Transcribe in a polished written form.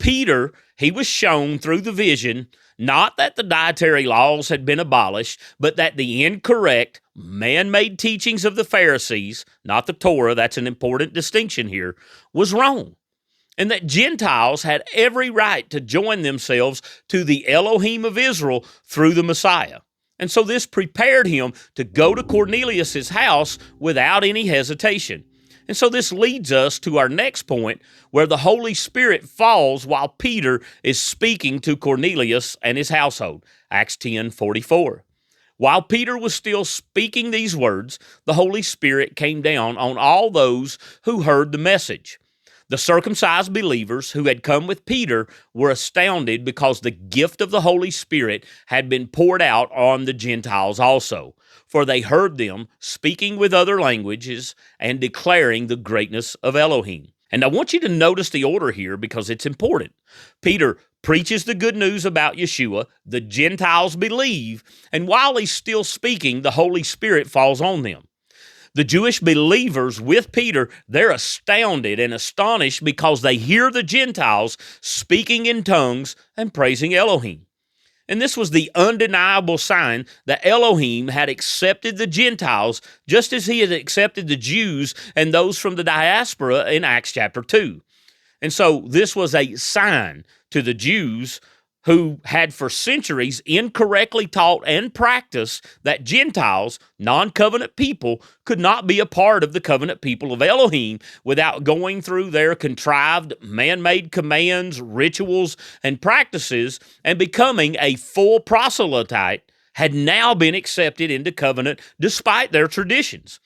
Peter, he was shown through the vision, not that the dietary laws had been abolished, but that the incorrect, man-made teachings of the Pharisees, not the Torah, that's an important distinction here, was wrong. And that Gentiles had every right to join themselves to the Elohim of Israel through the Messiah. And so this prepared him to go to Cornelius' house without any hesitation. And so this leads us to our next point, where the Holy Spirit falls while Peter is speaking to Cornelius and his household. Acts 10:44. While Peter was still speaking these words, the Holy Spirit came down on all those who heard the message. The circumcised believers who had come with Peter were astounded because the gift of the Holy Spirit had been poured out on the Gentiles also, for they heard them speaking with other languages and declaring the greatness of Elohim. And I want you to notice the order here because it's important. Peter preaches the good news about Yeshua, the Gentiles believe, and while he's still speaking, the Holy Spirit falls on them. The Jewish believers with Peter, they're astounded and astonished because they hear the Gentiles speaking in tongues and praising Elohim. And this was the undeniable sign that Elohim had accepted the Gentiles just as he had accepted the Jews and those from the diaspora in Acts chapter 2. And so this was a sign to the Jews who had for centuries incorrectly taught and practiced that Gentiles, non-covenant people, could not be a part of the covenant people of Elohim without going through their contrived man-made commands, rituals, and practices and becoming a full proselyte had now been accepted into covenant despite their traditions.